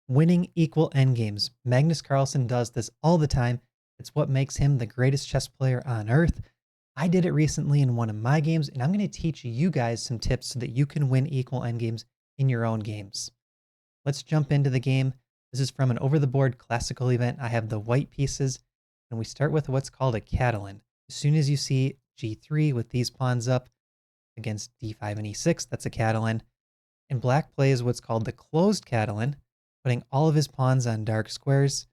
Winning equal endgames. Magnus Carlsen does this all the time. It's what makes him the greatest chess player on earth. I did it recently in one of my games, and I'm going to teach you guys some tips so that you can win equal endgames in your own games. Let's jump into the game. This is from an over-the-board classical event. I have the white pieces, and we start with what's called a Catalan. As soon as you see g3 with these pawns up against d5 and e6, that's a Catalan. And black plays what's called the closed Catalan, putting all of his pawns on dark squares.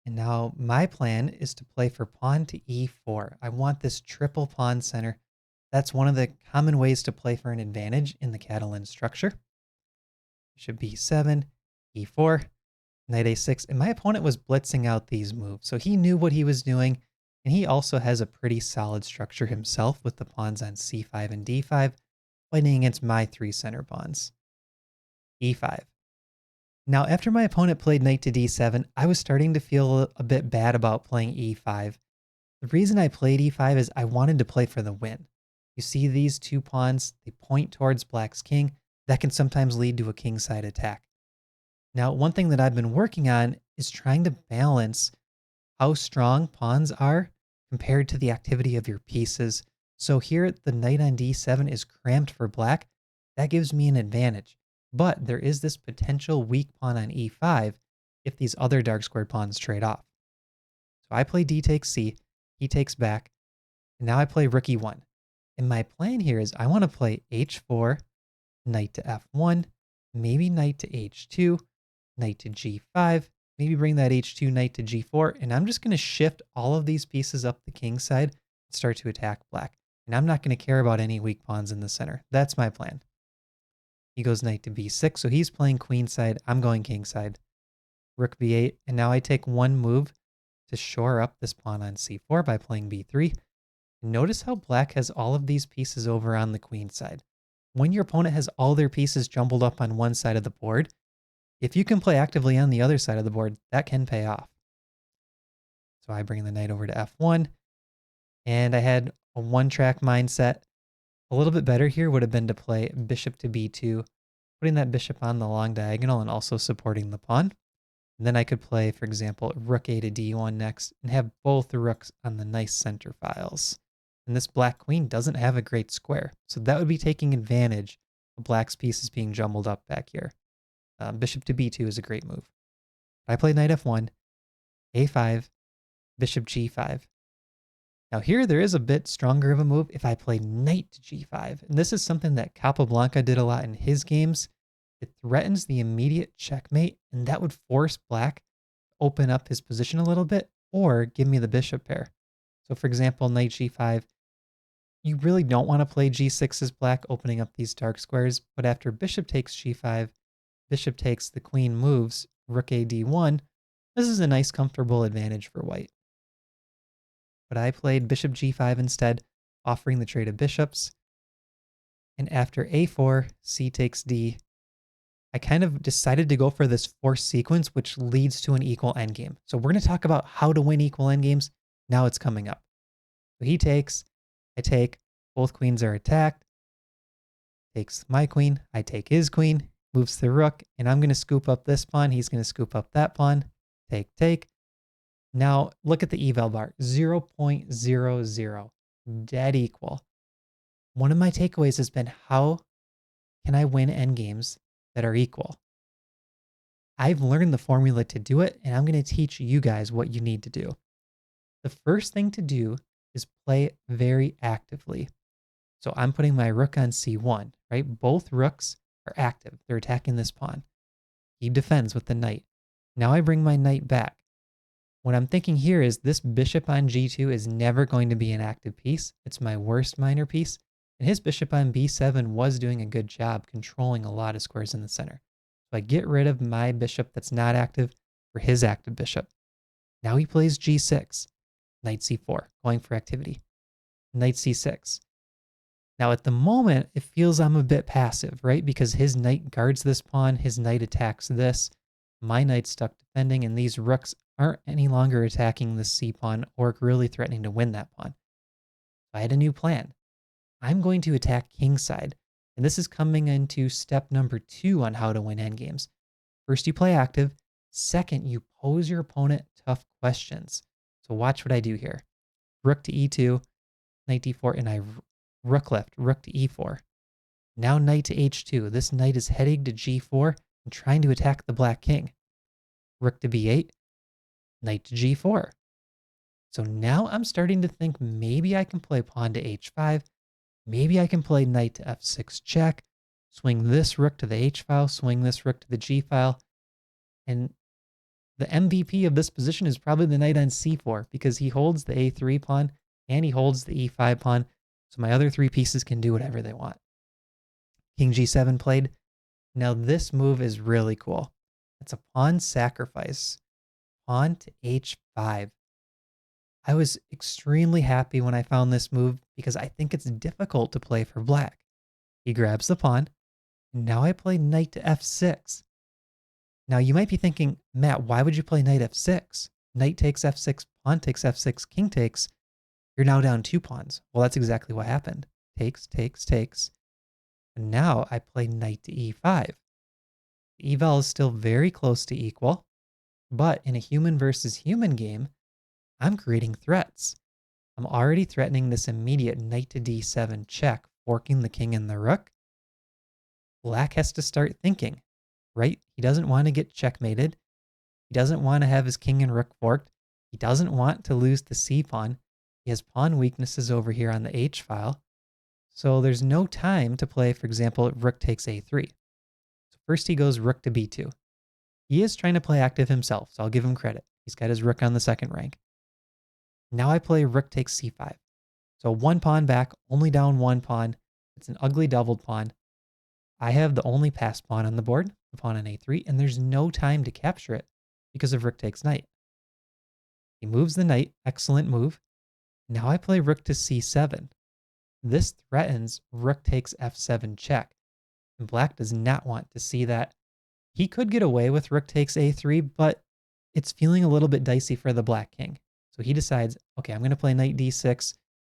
And now my plan is to play for pawn to e4. I want this triple pawn center. That's one of the common ways to play for an advantage in the Catalan structure. Bishop b7, e4, knight a6. And my opponent was blitzing out these moves, so he knew what he was doing. And he also has a pretty solid structure himself with the pawns on c5 and d5, fighting against my three center pawns. e5. Now, after my opponent played knight to d7, I was starting to feel a bit bad about playing e5. The reason I played e5 is I wanted to play for the win. You see these two pawns, they point towards black's king. That can sometimes lead to a kingside attack. Now, one thing that I've been working on is trying to balance how strong pawns are compared to the activity of your pieces. So here, the knight on d7 is cramped for black. That gives me an advantage. But there is this potential weak pawn on e5 if these other dark squared pawns trade off. So I play d takes c, he takes back, and now I play rook e1. And my plan here is I want to play h4, knight to f1, maybe knight to h2, knight to g5, maybe bring that h2 knight to g4, and I'm just going to shift all of these pieces up the king side and start to attack black. And I'm not going to care about any weak pawns in the center. That's my plan. He goes knight to b6, so he's playing queenside. I'm going kingside. Rook b8, and now I take one move to shore up this pawn on c4 by playing b3. And notice how black has all of these pieces over on the queen side. When your opponent has all their pieces jumbled up on one side of the board, if you can play actively on the other side of the board, that can pay off. So I bring the knight over to f1, and I had a one-track mindset. A little bit better here would have been to play bishop to b2, putting that bishop on the long diagonal and also supporting the pawn. And then I could play, for example, rook a to d1 next and have both the rooks on the nice center files. And this black queen doesn't have a great square, so that would be taking advantage of black's pieces being jumbled up back here. Bishop to b2 is a great move. I play knight f1, a5, bishop g5. Now here, there is a bit stronger of a move if I play knight to g5. And this is something that Capablanca did a lot in his games. It threatens the immediate checkmate, and that would force black to open up his position a little bit or give me the bishop pair. So for example, knight g5, you really don't want to play g6 as black, opening up these dark squares. But after bishop takes g5, bishop takes, the queen moves, rook a d1, this is a nice comfortable advantage for white. But I played bishop g5 instead, offering the trade of bishops. And after a4, c takes d, I kind of decided to go for this forced sequence, which leads to an equal endgame. So we're going to talk about how to win equal endgames. Now it's coming up. So he takes, I take, both queens are attacked. Takes my queen, I take his queen, moves the rook, and I'm going to scoop up this pawn. He's going to scoop up that pawn. Take, take. Now, look at the eval bar, 0.00, dead equal. One of my takeaways has been, how can I win endgames that are equal? I've learned the formula to do it, and I'm going to teach you guys what you need to do. The first thing to do is play very actively. So I'm putting my rook on c1, right? Both rooks are active. They're attacking this pawn. He defends with the knight. Now I bring my knight back. What I'm thinking here is this bishop on g2 is never going to be an active piece. It's my worst minor piece. And his bishop on b7 was doing a good job controlling a lot of squares in the center. So I get rid of my bishop that's not active for his active bishop. Now he plays g6, knight c4, going for activity. Knight c6. Now at the moment, it feels I'm a bit passive, right? Because his knight guards this pawn, his knight attacks this. My knight's stuck defending, and these rooks aren't any longer attacking the c pawn or really threatening to win that pawn. So I had a new plan. I'm going to attack kingside, and this is coming into step number 2 on how to win endgames. First, you play active. Second, you pose your opponent tough questions. So watch what I do here. Rook to e2, knight d4, and I rook left, rook to e4. Now knight to h2. This knight is heading to g4 and trying to attack the black king. Rook to b8, knight to g4. So now I'm starting to think maybe I can play pawn to h5. Maybe I can play knight to f6 check, swing this rook to the h file, swing this rook to the g file. And the MVP of this position is probably the knight on c4 because he holds the a3 pawn and he holds the e5 pawn. So my other three pieces can do whatever they want. King g7 played. Now this move is really cool. It's a pawn sacrifice. Pawn to h5. I was extremely happy when I found this move because I think it's difficult to play for black. He grabs the pawn. And now I play knight to f6. Now you might be thinking, Matt, why would you play knight f6? Knight takes f6, pawn takes f6, king takes. You're now down 2 pawns. Well, that's exactly what happened. Takes, takes, takes. And now I play knight to e5. The eval is still very close to equal, but in a human versus human game, I'm creating threats. I'm already threatening this immediate knight to d7 check, forking the king and the rook. Black has to start thinking, right? He doesn't want to get checkmated. He doesn't want to have his king and rook forked. He doesn't want to lose the c pawn. He has pawn weaknesses over here on the h file. So there's no time to play, for example, rook takes a3. So first he goes rook to b2. He is trying to play active himself, so I'll give him credit. He's got his rook on the second rank. Now I play rook takes c5. So 1 pawn back, only down 1 pawn. It's an ugly doubled pawn. I have the only passed pawn on the board, the pawn on a3, and there's no time to capture it because of rook takes knight. He moves the knight, excellent move. Now I play rook to c7. This threatens rook takes f7 check, and black does not want to see that. He could get away with rook takes a3, but it's feeling a little bit dicey for the black king. So he decides, okay, I'm going to play knight d6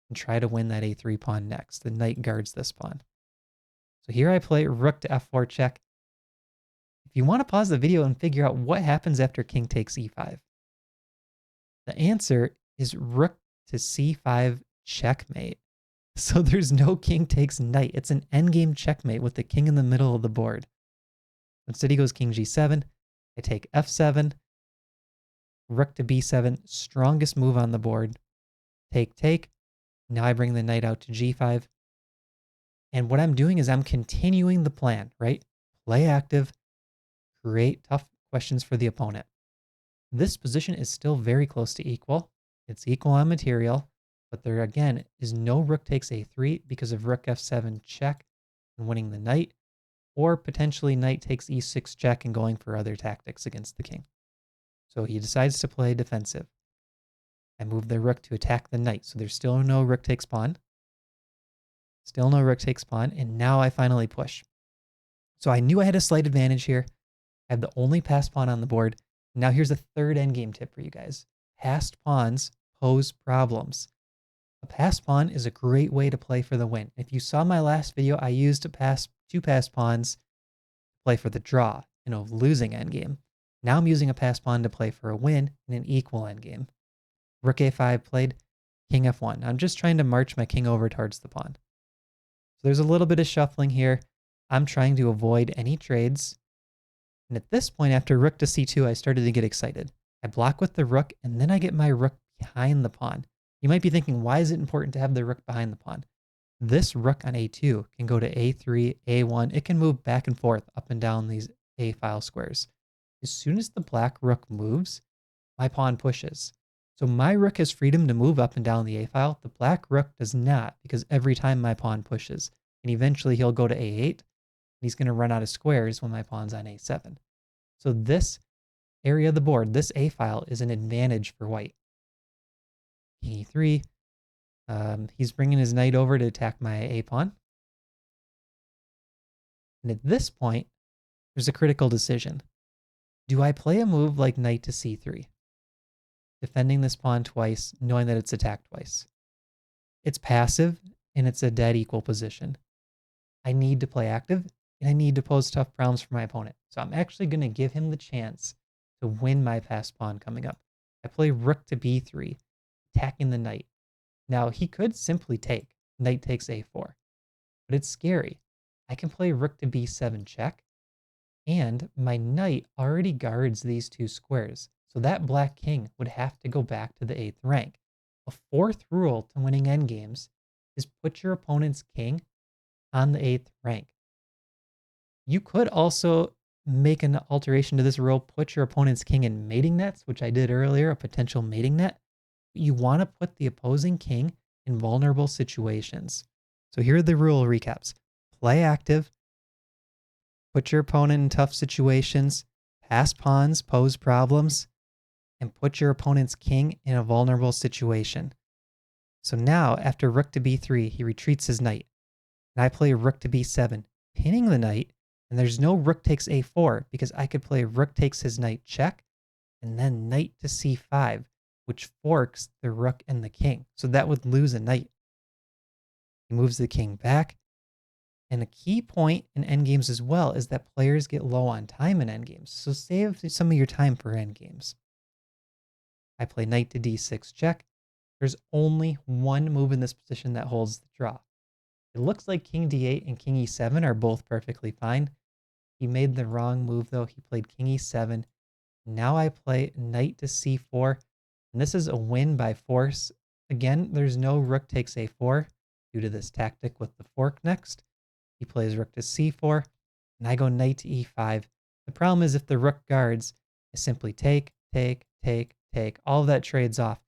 and try to win that a3 pawn next. The knight guards this pawn. So here I play rook to f4 check. If you want to pause the video and figure out what happens after king takes e5, the answer is rook to c5 checkmate. So there's no king takes knight. It's an endgame checkmate with the king in the middle of the board. Instead he goes king g7. I take f7. Rook to b7, strongest move on the board. Take, take. Now I bring the knight out to g5. And what I'm doing is I'm continuing the plan, right? Play active, create tough questions for the opponent. This position is still very close to equal. It's equal on material, but there again is no rook takes a3 because of rook f7 check and winning the knight, or potentially knight takes e6 check and going for other tactics against the king. So he decides to play defensive. I move the rook to attack the knight, so there's still no rook takes pawn. Still no rook takes pawn, and now I finally push. So I knew I had a slight advantage here. I have the only passed pawn on the board. Now here's a third endgame tip for you guys. Passed pawns pose problems. A passed pawn is a great way to play for the win. If you saw my last video, I used two passed pawns to play for the draw in a losing endgame. Now I'm using a passed pawn to play for a win in an equal endgame. Rook a5 played, king f1. I'm just trying to march my king over towards the pawn. So there's a little bit of shuffling here. I'm trying to avoid any trades. And at this point, after rook to c2, I started to get excited. I block with the rook, and then I get my rook behind the pawn. You might be thinking, why is it important to have the rook behind the pawn? This rook on a2 can go to a3, a1. It can move back and forth up and down these a file squares. As soon as the black rook moves, my pawn pushes. So my rook has freedom to move up and down the a file. The black rook does not, because every time my pawn pushes, and eventually he'll go to a8, and he's going to run out of squares when my pawn's on a7. So this area of the board, this a file, is an advantage for white. King e3. He's bringing his knight over to attack my a pawn. And at this point, there's a critical decision. Do I play a move like knight to c3? Defending this pawn twice, knowing that it's attacked twice. It's passive, and it's a dead equal position. I need to play active. and I need to pose tough problems for my opponent. So I'm actually going to give him the chance to win my passed pawn coming up. I play rook to b3, attacking the knight. Now, he could simply take. Knight takes a4, but it's scary. I can play rook to b7 check, and my knight already guards these two squares. So that black king would have to go back to the 8th rank. A fourth rule to winning endgames is put your opponent's king on the 8th rank. You could also make an alteration to this rule, put your opponent's king in mating nets, which I did earlier, a potential mating net. You want to put the opposing king in vulnerable situations. So here are the rule recaps. Play active, put your opponent in tough situations, pass pawns, pose problems, and put your opponent's king in a vulnerable situation. So now, after rook to b3, he retreats his knight. And I play rook to b7, pinning the knight, and there's no rook takes a4 because I could play rook takes his knight check, and then knight to c5, which forks the rook and the king. So that would lose a knight. He moves the king back. And a key point in endgames as well is that players get low on time in endgames. So save some of your time for endgames. I play knight to d6 check. There's only one move in this position that holds the draw. It looks like king d8 and king e7 are both perfectly fine. He made the wrong move though. He played king e7. Now I play knight to c4. And this is a win by force. Again, there's no rook takes a4 due to this tactic with the fork next. He plays rook to c4, and I go knight to e5. The problem is if the rook guards, I simply take, take, take, take. All of that trades off.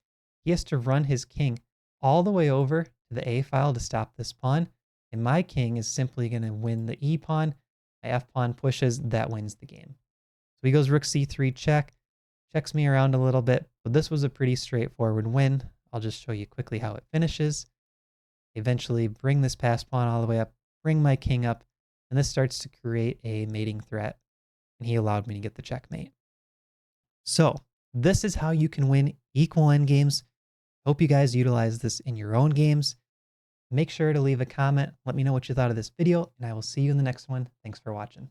He has to run his king all the way over to the a file to stop this pawn, and my king is simply going to win the e pawn. My f pawn pushes, that wins the game. So he goes rook c3 check, checks me around a little bit, but this was a pretty straightforward win. I'll just show you quickly how it finishes. Eventually bring this pass pawn all the way up, bring my king up, and this starts to create a mating threat, and he allowed me to get the checkmate. So this is how you can win equal endgames. Hope you guys utilize this in your own games. Make sure to leave a comment. Let me know what you thought of this video, and I will see you in the next one. Thanks for watching.